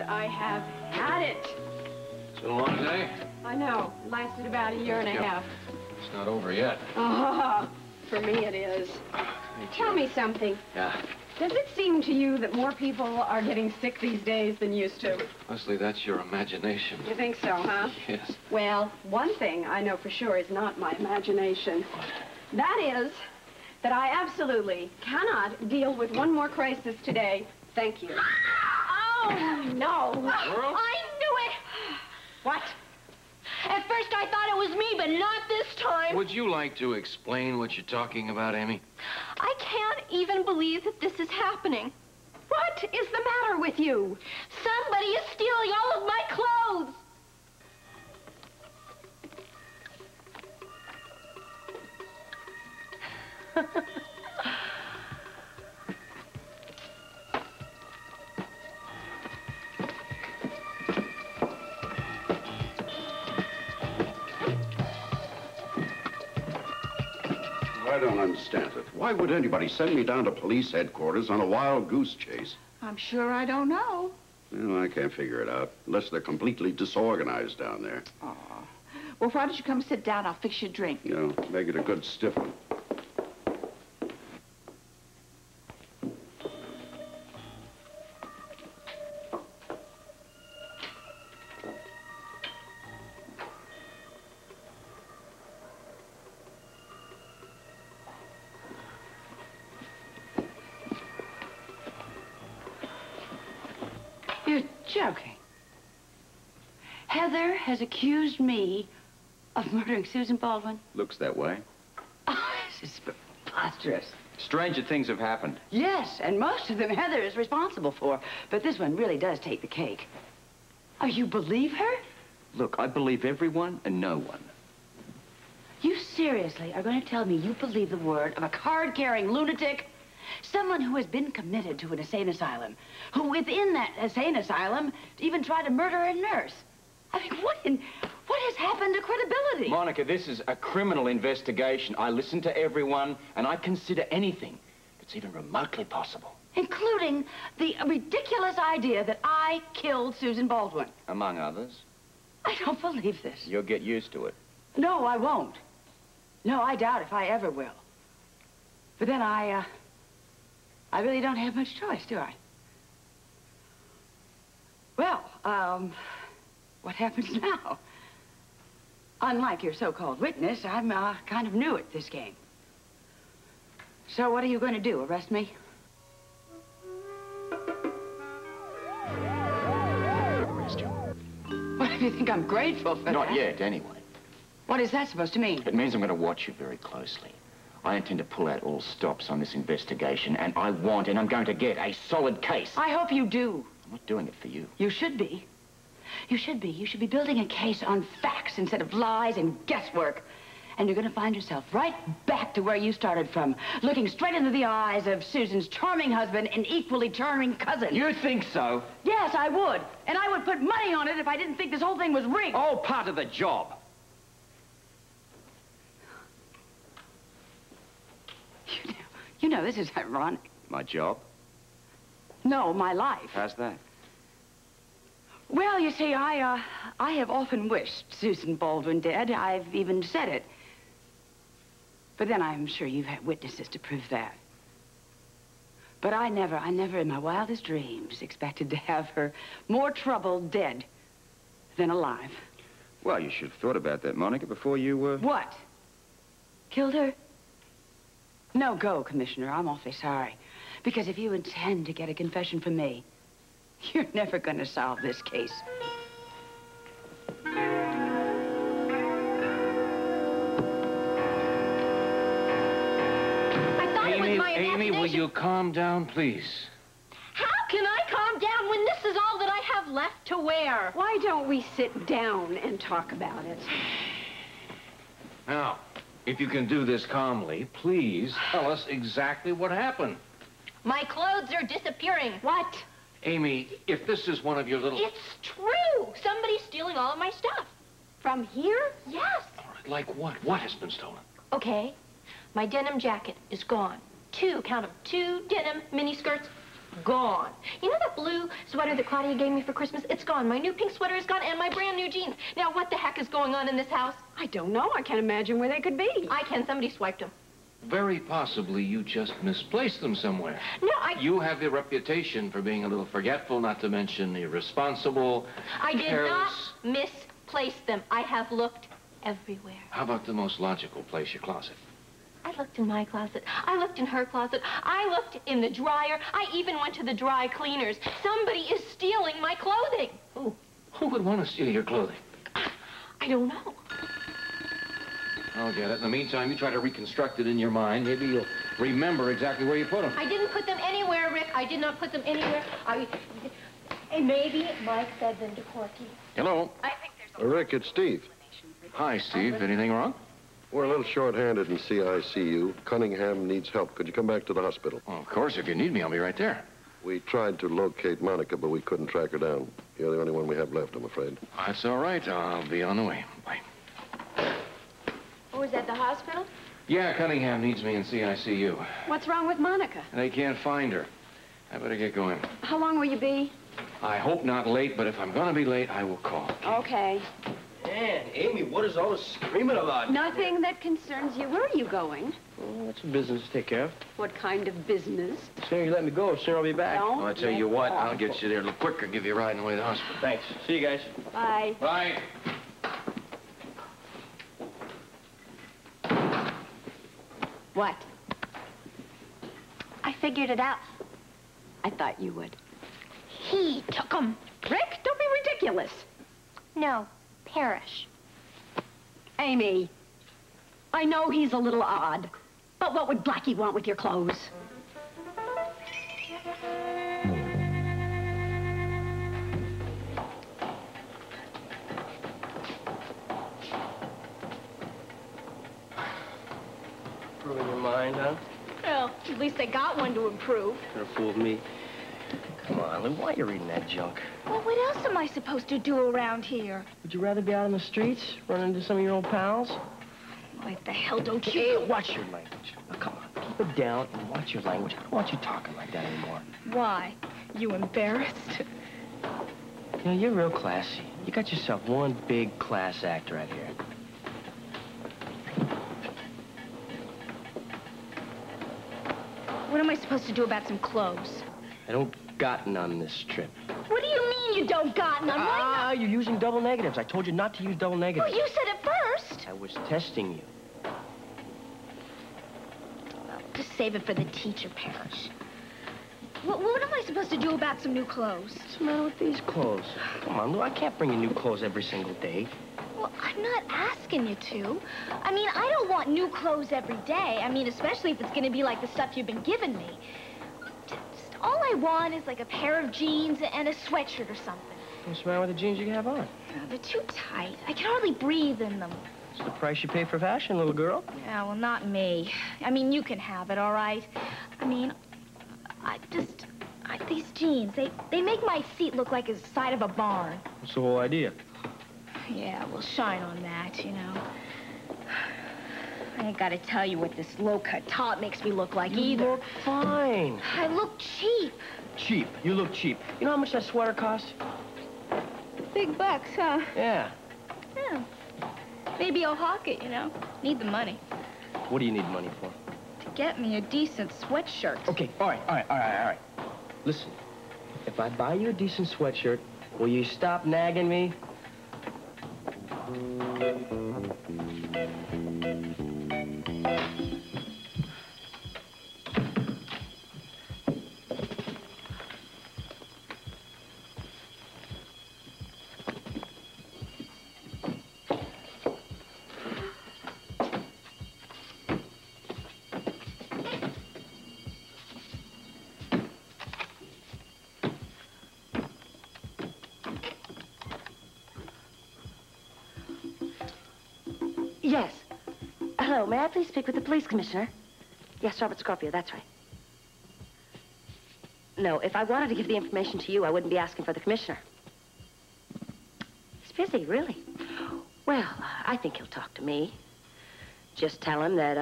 I have had it. It's been a long day. I know. Lasted about a year and a half. It's not over yet. Oh, for me it is. Tell me something. Yeah. Does it seem to you that more people are getting sick these days than used to? Leslie, that's your imagination. You think so, huh? Yes. Well, one thing I know for sure is not my imagination. What? That is that I absolutely cannot deal with one more crisis today. Thank you. Oh, no. Girl? I knew it. What? At first, I thought it was me, but not this time. Would you like to explain what you're talking about, Amy? I can't even believe that this is happening. What is the matter with you? Somebody is stealing all of my clothes. I don't understand it. Why would anybody send me down to police headquarters on a wild goose chase? I'm sure I don't know. Well, I can't figure it out, unless they're completely disorganized down there. Aw. Well, why don't you come sit down? I'll fix you a drink. You know, make it a good stiff one. You're joking. Heather has accused me of murdering Susan Baldwin. Looks that way. Oh, this is preposterous. Stranger things have happened. Yes, and most of them Heather is responsible for. But this one really does take the cake. Oh, you believe her? Look, I believe everyone and no one. You seriously are going to tell me you believe the word of a card-carrying lunatic? Someone who has been committed to an insane asylum, who within that insane asylum even tried to murder a nurse. I mean, what has happened to credibility? Monica, this is a criminal investigation. I listen to everyone, and I consider anything that's even remotely possible. Including the ridiculous idea that I killed Susan Baldwin. Among others. I don't believe this. You'll get used to it. No, I won't. No, I doubt if I ever will. But then I really don't have much choice, do I? Well, what happens now? Unlike your so-called witness, I'm kind of new at this game. So what are you going to do, arrest me? Arrest you. What, do you think I'm grateful for that? Not yet, anyway. What is that supposed to mean? It means I'm going to watch you very closely. I intend to pull out all stops on this investigation, and I want, and I'm going to get, a solid case. I hope you do. I'm not doing it for you. You should be. You should be. You should be building a case on facts instead of lies and guesswork. And you're going to find yourself right back to where you started from, looking straight into the eyes of Susan's charming husband and equally charming cousin. You think so? Yes, I would. And I would put money on it if I didn't think this whole thing was rigged. All part of the job. You know, this is ironic. My job? No, my life. How's that? Well, you see, I have often wished Susan Baldwin dead. I've even said it. But then I'm sure you've had witnesses to prove that. But I never in my wildest dreams expected to have her more trouble dead than alive. Well, you should have thought about that, Monica, before you, What? Killed her? No go, Commissioner. I'm awfully sorry. Because if you intend to get a confession from me, you're never going to solve this case. Amy, will you calm down, please? How can I calm down when this is all that I have left to wear? Why don't we sit down and talk about it? Now, if you can do this calmly, please tell us exactly what happened. My clothes are disappearing. What? Amy, if this is one of your little... It's true. Somebody's stealing all of my stuff. From here? Yes. All right, like what? What has been stolen? Okay. My denim jacket is gone. Count them, 2 denim miniskirts gone. You know that blue sweater that Claudia gave me for Christmas? It's gone. My new pink sweater is gone, and my brand new jeans. Now, what the heck is going on in this house? I don't know. I can't imagine where they could be. I can. Somebody swiped them. Very possibly you just misplaced them somewhere. No, You have the reputation for being a little forgetful, not to mention irresponsible, I did careless. not misplace them. I have looked everywhere. How about the most logical place, your closet? I looked in my closet. I looked in her closet. I looked in the dryer. I even went to the dry cleaners. Somebody is stealing my clothing. Who would want to steal your clothing? I don't know. I'll get it. In the meantime, you try to reconstruct it in your mind. Maybe you'll remember exactly where you put them. I didn't put them anywhere, Rick. I did not put them anywhere. And maybe Mike said them to Corky. Hello. I think there's Rick, it's Steve. Hi, Steve. Anything wrong? We're a little short-handed in CICU. Cunningham needs help. Could you come back to the hospital? Well, of course. If you need me, I'll be right there. We tried to locate Monica, but we couldn't track her down. You're the only one we have left, I'm afraid. That's all right. I'll be on the way. Bye. Oh, is that the hospital? Yeah, Cunningham needs me in CICU. What's wrong with Monica? They can't find her. I better get going. How long will you be? I hope not late, but if I'm gonna be late, I will call. Okay. Man, Amy, what is all this screaming about? Nothing that concerns you. Where are you going? Well, that's a business to take care of. What kind of business? The sooner you let me go, the sooner I'll be back. Don't Well, I tell you what, I'll get you there a little quicker, give you a ride on the way to the hospital. Thanks. See you guys. Bye. Bye. What? I figured it out. I thought you would. He took them. Rick, don't be ridiculous. No, Parrish. Amy, I know he's a little odd, but what would Blackie want with your clothes? Improving your mind, huh? Well, at least I got one to improve. Could have fooled me. Come on, Lynn, why are you reading that junk? Well, what else am I supposed to do around here? Would you rather be out on the streets, running into some of your old pals? What the hell don't you... Hey, watch your language. Now, come on, keep it down and watch your language. I don't want you talking like that anymore. Why? You embarrassed? You know, you're real classy. You got yourself one big class act right here. What am I supposed to do about some clothes? I don't got none on this trip. What do you mean you don't got none? Why Ah, you're using double negatives. I told you not to use double not? negatives. Well, you said it first. I was testing you. Just save it for the teacher, Parrish. What am I supposed to do about some new clothes? What's the matter with these clothes? Come on, Lou, I can't bring you new clothes every single day. Well, I'm not asking you to. I mean, I don't want new clothes every day. I mean, especially if it's going to be like the stuff you've been giving me. Just all I want is like a pair of jeans and a sweatshirt or something. What's the matter with the jeans you have on? They're too tight. I can hardly breathe in them. It's the price you pay for fashion, little girl. Yeah, well, not me. I mean, you can have it, all right? I mean, these jeans, they make my seat look like the side of a barn. What's the whole idea? Yeah, well, shine on that, you know. I ain't got to tell you what this low-cut top makes me look like either. You look fine. I look cheap. Cheap. You look cheap. You know how much that sweater cost? Big bucks, huh? Yeah. Yeah. Maybe I'll hawk it, you know. Need the money. What do you need money for? To get me a decent sweatshirt. Okay, all right. Listen, if I buy you a decent sweatshirt, will you stop nagging me? Yes. Hello, may I please speak with the police commissioner? Yes, Robert Scorpio, that's right. No, if I wanted to give the information to you, I wouldn't be asking for the commissioner. He's busy, really. Well, I think he'll talk to me. Just tell him that,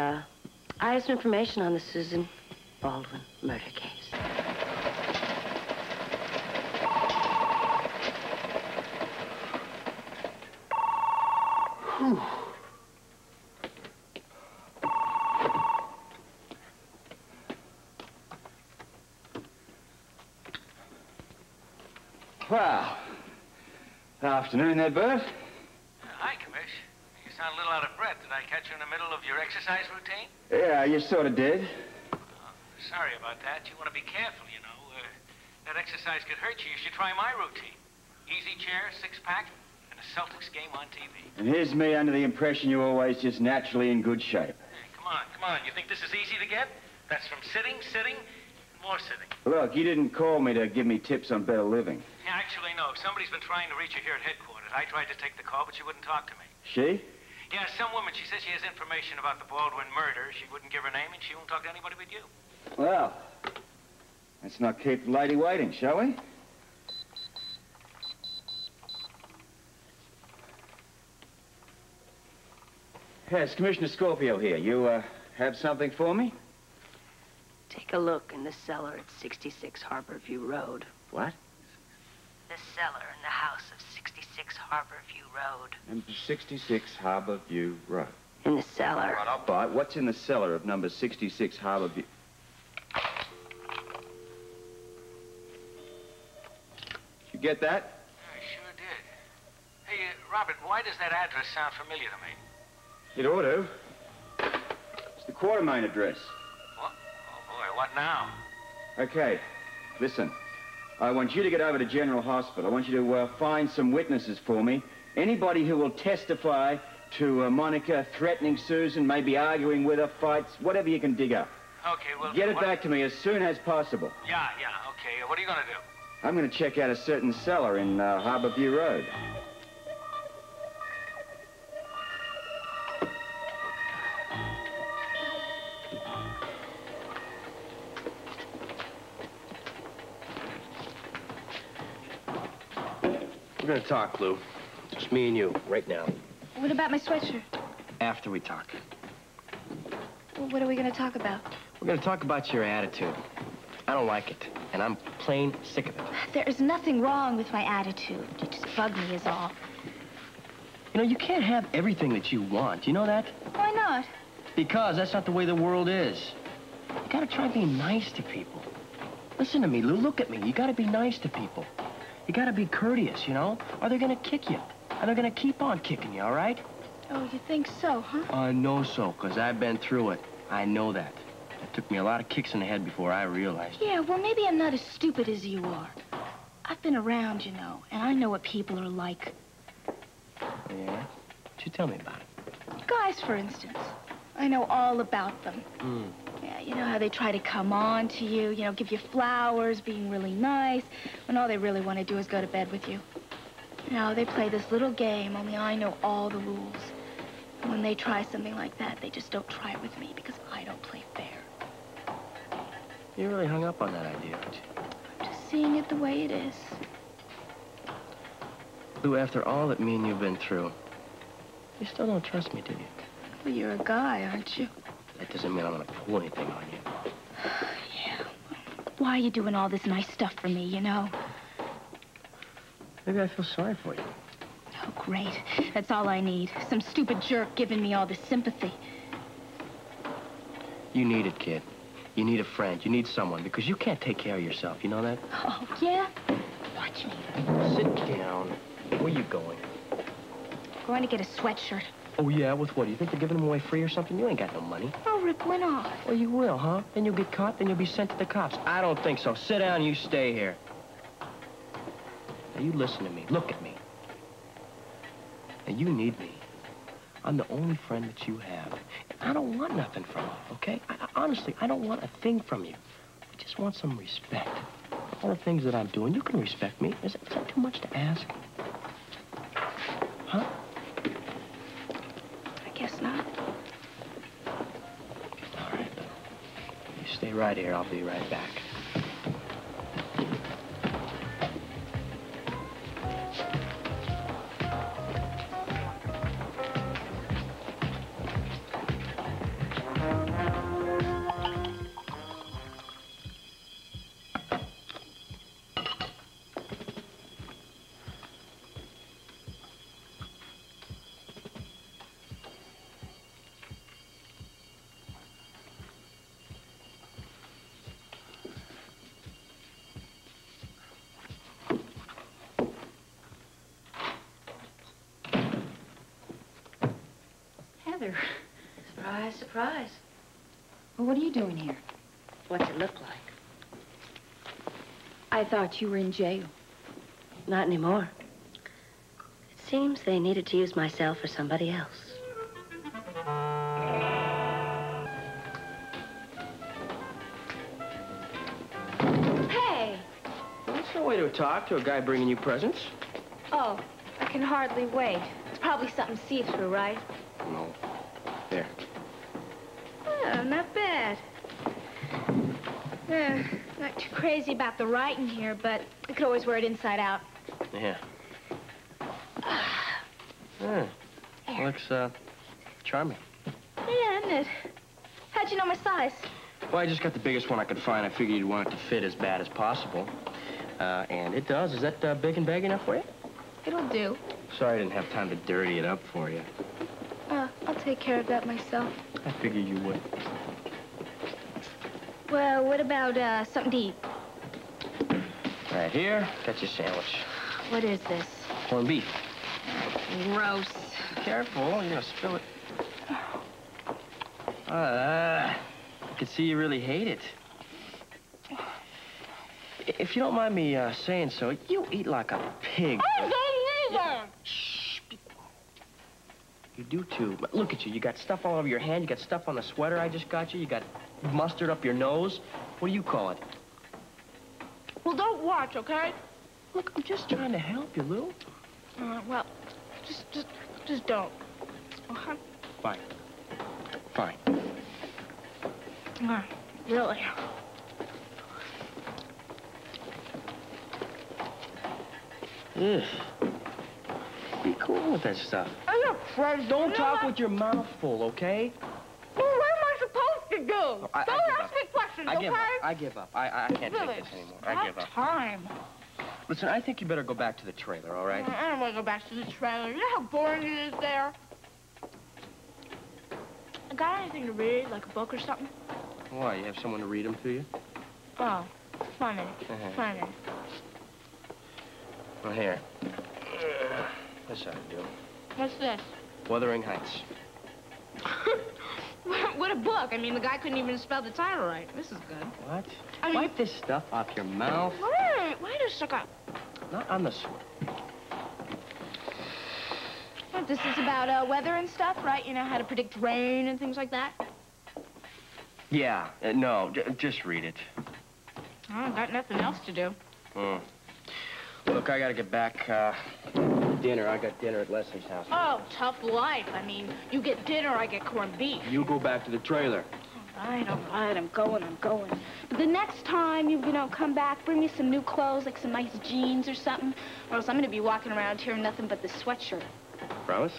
I have some information on the Susan Baldwin murder case. Well, afternoon there, Bert. Hi, Commish. You sound a little out of breath. Did I catch you in the middle of your exercise routine? Yeah, you sort of did. Sorry about that. You want to be careful, you know. That exercise could hurt you. You should try my routine. Easy chair, six-pack, and a Celtics game on TV. And here's me under the impression you're always just naturally in good shape. Hey, come on. You think this is easy to get? That's from sitting, and more sitting. Look, you didn't call me to give me tips on better living. Yeah, actually, no. Somebody's been trying to reach you here at headquarters. I tried to take the call, but she wouldn't talk to me. She? Yeah, some woman. She says she has information about the Baldwin murder. She wouldn't give her name, and she won't talk to anybody but you. Well, let's not keep the lady waiting, shall we? Yes, Commissioner Scorpio here. You, have something for me? Take a look in the cellar at 66 Harborview Road. What? The cellar in the house of 66 Harborview Road. Number 66 Harborview Road. In the cellar. Right, I'll buy it. What's in the cellar of number 66 Harborview? You get that? I sure did. Hey, Robert, why does that address sound familiar to me? It ought to. It's the Quartermain address. What? Oh, boy, what now? Okay, listen. I want you to get over to General Hospital. I want you to find some witnesses for me. Anybody who will testify to Monica threatening Susan, maybe arguing with her, fights, whatever you can dig up. Okay, well... Get it back to me as soon as possible. Yeah, okay. What are you gonna do? I'm going to check out a certain cellar in Harborview Road. We're gonna talk, Lou. Just me and you, right now. What about my sweatshirt? After we talk. Well, what are we going to talk about? We're gonna talk about your attitude. I don't like it, and I'm plain sick of it. There's nothing wrong with my attitude. You just bug me is all. You know, you can't have everything that you want. You know that? Why not? Because that's not the way the world is. You gotta try being nice to people. Listen to me, Lou. Look at me. You gotta be nice to people. You gotta be courteous, you know? Or they're gonna kick you. And they're gonna keep on kicking you, all right? Oh, you think so, huh? I know so, because I've been through it. I know that. It took me a lot of kicks in the head before I realized. Yeah, well, maybe I'm not as stupid as you are. I've been around, you know, and I know what people are like. Yeah? What'd you tell me about it? Guys, for instance. I know all about them. Yeah, you know how they try to come on to you, you know, give you flowers, being really nice, when all they really want to do is go to bed with you. You know, they play this little game, only I know all the rules. And when they try something like that, they just don't try it with me because I don't play fair. You really hung up on that idea, aren't you? I'm just seeing it the way it is. Lou, after all that me and you've been through, you still don't trust me, do you? Well, you're a guy, aren't you? That doesn't mean I'm gonna pull anything on you. Yeah. Why are you doing all this nice stuff for me, you know? Maybe I feel sorry for you. Oh, great. That's all I need. Some stupid jerk giving me all this sympathy. You need it, kid. You need a friend. You need someone, because you can't take care of yourself. You know that? Oh, yeah? Watch me. Sit down. Where are you going? Going to get a sweatshirt. Oh, yeah? With what? You think they're giving them away free or something? You ain't got no money. Oh, Rick, when off? Oh, you will, huh? Then you'll get caught, then you'll be sent to the cops. I don't think so. Sit down, you stay here. Now, you listen to me. Look at me. Now, you need me. I'm the only friend that you have. And I don't want nothing from you, okay? Honestly, I don't want a thing from you. I just want some respect. All the things that I'm doing, you can respect me. Is that too much to ask? Huh? I guess not. All right. You stay right here. I'll be right back. brother. Surprise, surprise. Well, what are you doing here? What's it look like? I thought you were in jail. Not anymore. It seems they needed to use my cell for somebody else. Hey! That's no way to talk to a guy bringing you presents. Oh, I can hardly wait. It's probably something see-through, right? No. There. Oh, not bad. Not too crazy about the writing here, but I could always wear it inside out. Yeah. Looks, charming. Yeah, isn't it? How'd you know my size? Well, I just got the biggest one I could find. I figured you'd want it to fit as bad as possible. And it does. Is that big and baggy enough for you? It'll do. Sorry I didn't have time to dirty it up for you. I'll take care of that myself. I figured you would. Well, what about, something to eat? Right here, got your sandwich. What is this? Corned beef. Gross. Careful, you're gonna spill it. I can see you really hate it. If you don't mind me saying so, you eat like a pig. I don't either! Shh. You do too. But look at you. You got stuff all over your hand. You got stuff on the sweater I just got you. You got mustard up your nose. What do you call it? Well, don't watch, okay? Look, I'm just trying to help you, Lou. Well, just don't. Okay? Fine. Fine. Really? Ugh. Be cool with that stuff. I'm not crazy. Don't talk with your mouth full, okay? Well, what am I supposed to do? I Don't give ask up. me questions, I okay? give up. I give up. I can't Really? take this anymore. I give up. Time. Listen, I think you better go back to the trailer, all right? I don't want to go back to the trailer. You know how boring it is there? I got anything to read, like a book or something? Why, you have someone to read them to you? Oh, funny. Funny. Well, here. This ought to do. What's this? Wuthering Heights. What a book. I mean, the guy couldn't even spell the title right. This is good. What? I mean- Wipe this stuff off your mouth. Why does suck up? Not on the sweat. What, this is about weather and stuff, right? You know, how to predict rain and things like that? Yeah, no, just read it. I got nothing else to do. Look, I gotta get back, dinner. I got dinner at Leslie's house. Oh, tough life. I mean, you get dinner, I get corned beef. You go back to the trailer. All right, I'm going. But the next time you come back, bring me some new clothes, like some nice jeans or something, or else I'm gonna be walking around here in nothing but the sweatshirt. Promise?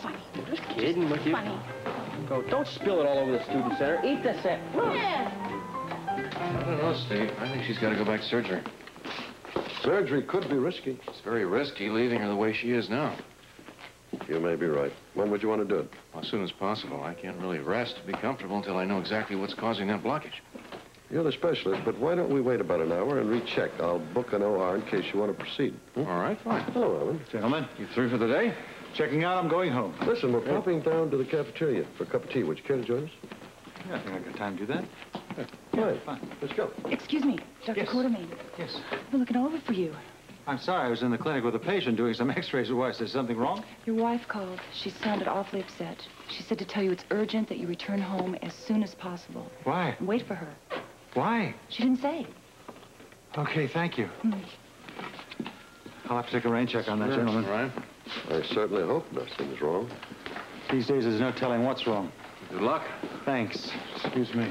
Funny. Just kidding with you. Funny. Go, don't spill it all over the student center. Eat the set. Yeah. I don't know, Steve. I think she's got to go back to surgery. Surgery could be risky. It's very risky leaving her the way she is now. You may be right. When would you want to do it? Well, as soon as possible. I can't really rest, be comfortable until I know exactly what's causing that blockage. You're the specialist, but why don't we wait about an hour and recheck? I'll book an OR in case you want to proceed. All right, fine. Hello, Alan. Gentlemen, you through for the day? Checking out, I'm going home. Listen, we're popping down to the cafeteria for a cup of tea. Would you care to join us? Yeah, I think I've got time to do that. Fine. Let's go. Excuse me, Dr. Yes. Quartermain. Yes. I've been looking over for you. I'm sorry, I was in the clinic with a patient doing some x-rays. Why, is there something wrong? Your wife called. She sounded awfully upset. She said to tell you it's urgent that you return home as soon as possible. Why? And wait for her. Why? She didn't say. Okay, thank you. I'll have to take a rain check on that, gentleman. All right. I certainly hope nothing's wrong. These days, there's no telling what's wrong. Good luck. Thanks. Excuse me.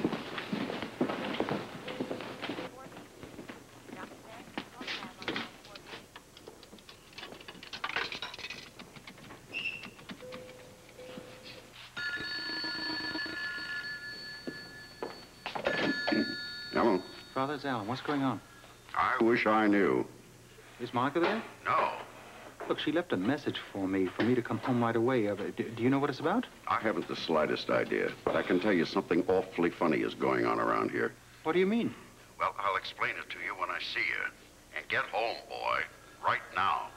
Hello. Father, it's Alan. What's going on? I wish I knew. Is Monica there? No. Look, she left a message for me to come home right away. Do you know what it's about? I haven't the slightest idea, but I can tell you something awfully funny is going on around here. What do you mean? Well, I'll explain it to you when I see you. And get home, boy, right now.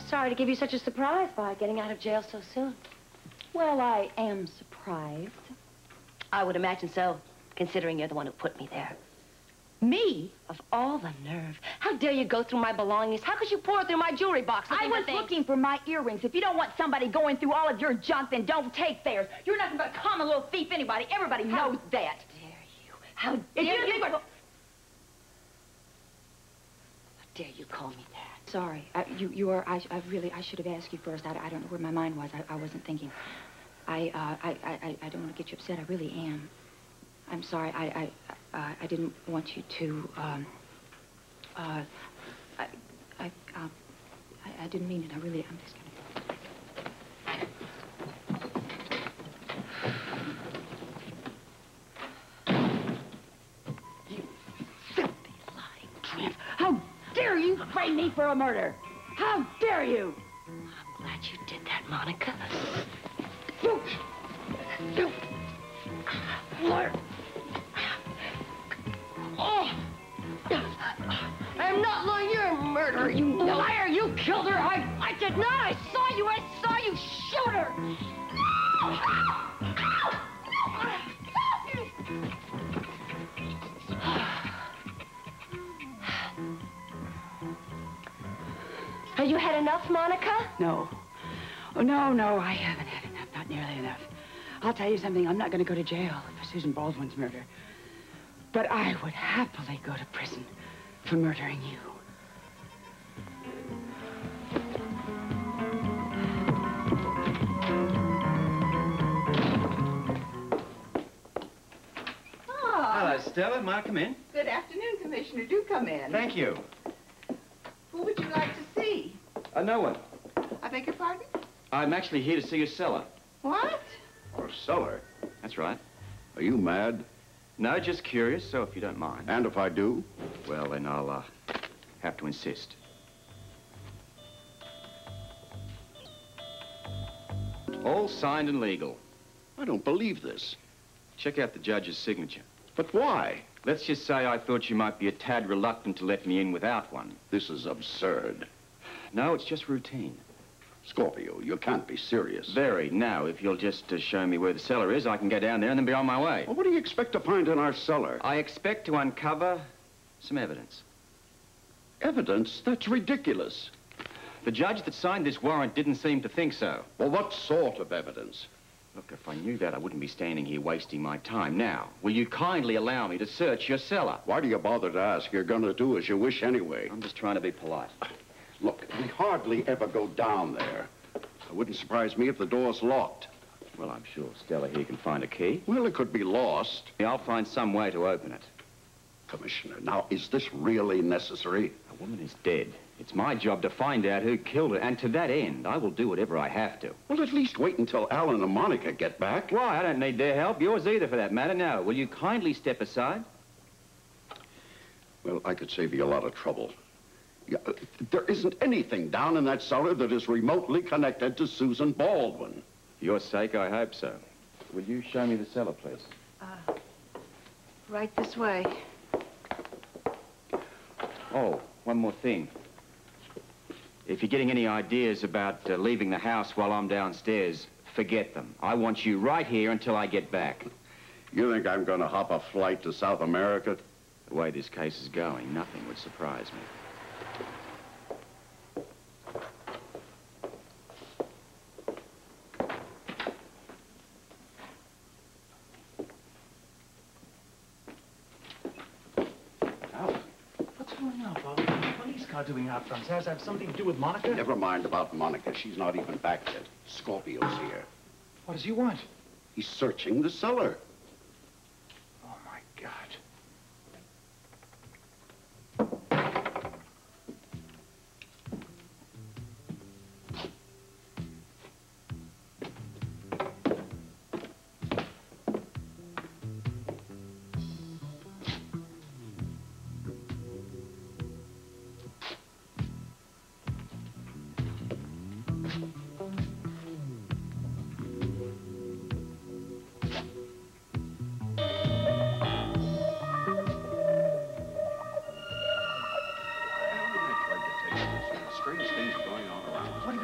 sorry to give you such a surprise by getting out of jail so soon. Well, I am surprised. I would imagine so, considering you're the one who put me there. Me? Of all the nerve. How dare you go through my belongings? How could you pour through my jewelry box? I was looking for my earrings. If you don't want somebody going through all of your junk, then don't take theirs. You're nothing but a common little thief anybody. Everybody knows that. How If dare you you? think... How dare you call me that? Sorry. You are... I should have asked you first. I don't know where my mind was. I wasn't thinking. I don't want to get you upset. I really am. I'm sorry. I didn't want you to, I didn't mean it. I'm just gonna... You filthy, lying tramp. How dare you frame me for a murder? How dare you? I'm glad you did that, Monica. You liar. Oh! I'm not lying. You're a murderer, you Liar, you killed her. I did not. I saw you shoot her. Have you had enough, Monica? No. Oh, no, I haven't had enough. Not nearly enough. I'll tell you something. I'm not going to go to jail for Susan Baldwin's murder. But I would happily go to prison for murdering you. Hello, Stella. Might I come in? Good afternoon, Commissioner. Do come in. Thank you. Who would you like to see? No one. I beg your pardon? I'm actually here to see your cellar. What? Or cellar? That's right. Are you mad? No, just curious, so if you don't mind. And if I do? Well, then I'll, have to insist. All signed and legal. I don't believe this. Check out the judge's signature. But why? Let's just say I thought you might be a tad reluctant to let me in without one. This is absurd. No, it's just routine. Scorpio, you can't be serious. Very. Now, if you'll just show me where the cellar is, I can go down there and then be on my way. Well, what do you expect to find in our cellar? I expect to uncover some evidence. Evidence? That's ridiculous. The judge that signed this warrant didn't seem to think so. Well, what sort of evidence? Look, if I knew that, I wouldn't be standing here wasting my time. Now, will you kindly allow me to search your cellar? Why do you bother to ask? You're going to do as you wish anyway. I'm just trying to be polite. Look, we hardly ever go down there. It wouldn't surprise me if the door's locked. Well, I'm sure Stella here can find a key. Well, it could be lost. I'll find some way to open it. Commissioner, now, is this really necessary? A woman is dead. It's my job to find out who killed her, and to that end, I will do whatever I have to. Well, at least wait until Alan and Monica get back. Why? I don't need their help. Yours either, for that matter. Now, will you kindly step aside? Well, I could save you a lot of trouble. Yeah, there isn't anything down in that cellar that is remotely connected to Susan Baldwin. For your sake, I hope so. Will you show me the cellar, please? Right this way. Oh, one more thing. If you're getting any ideas about leaving the house while I'm downstairs, forget them. I want you right here until I get back. You think I'm going to hop a flight to South America? The way this case is going, nothing would surprise me. Doing out front. Has that something to do with Monica? Never mind about Monica. She's not even back yet. Scorpio's here. What does he want? He's searching the cellar. Oh, my God.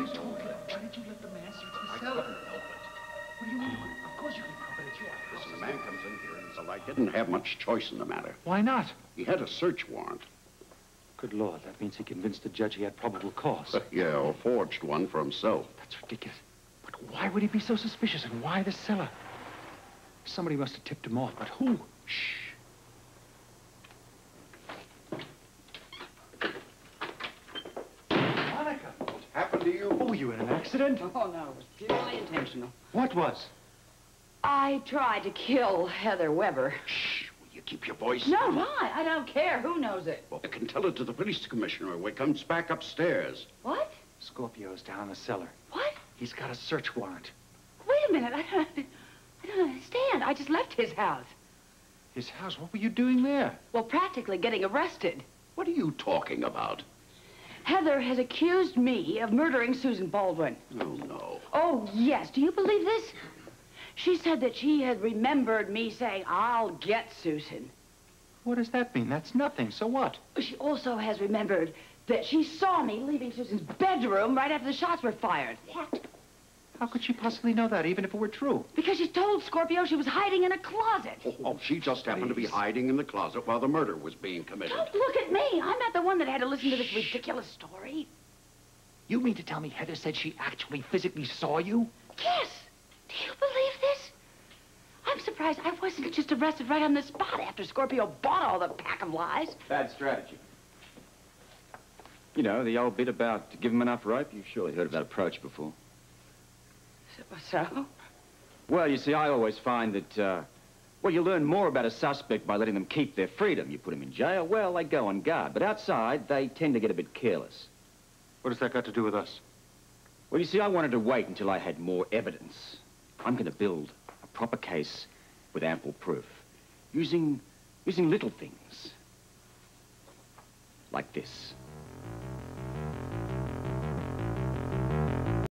you talking about? Why did you let the man search the cellar? I couldn't help it. What do you mean? Of course you can help it. It's your house. Listen, the man comes in here and says I didn't have much choice in the matter. Why not? He had a search warrant. Good Lord, that means he convinced the judge he had probable cause. Yeah, or forged one for himself. That's ridiculous. But why would he be so suspicious, and why the cellar? Somebody must have tipped him off, but who? Shh. Monica! What happened to you? Oh, were you in an accident? Oh, no, it was purely intentional. What was? I tried to kill Heather Weber. Shh. Will you keep your voice No, down? why? I don't care. Who knows it? Well, I can tell it to the police commissioner when he comes back upstairs. What? Scorpio's down the cellar. What? He's got a search warrant. Wait a minute. I don't understand. I just left his house. His house? What were you doing there? Well, practically getting arrested. What are you talking about? Heather has accused me of murdering Susan Baldwin. Oh, no. Oh, yes. Do you believe this? She said that she had remembered me saying, I'll get Susan. What does that mean? That's nothing. So what? She also has remembered that she saw me leaving Susan's bedroom right after the shots were fired. What? How could she possibly know that, even if it were true? Because she told Scorpio she was hiding in a closet. Oh, she just happened to be hiding in the closet while the murder was being committed. Don't look at me. I'm not the one that had to listen to this ridiculous story. You mean to tell me Heather said she actually physically saw you? Yes. Do you believe this? I'm surprised I wasn't just arrested right on the spot after Scorpio bought all the pack of lies. Bad strategy. You know, the old bit about give him enough rope. You've surely heard of that approach before. So? Well, you see, I always find that, well, you learn more about a suspect by letting them keep their freedom. You put them in jail, well, they go on guard. But outside, they tend to get a bit careless. What has that got to do with us? Well, you see, I wanted to wait until I had more evidence. I'm going to build a proper case with ample proof. Using little things. Like this.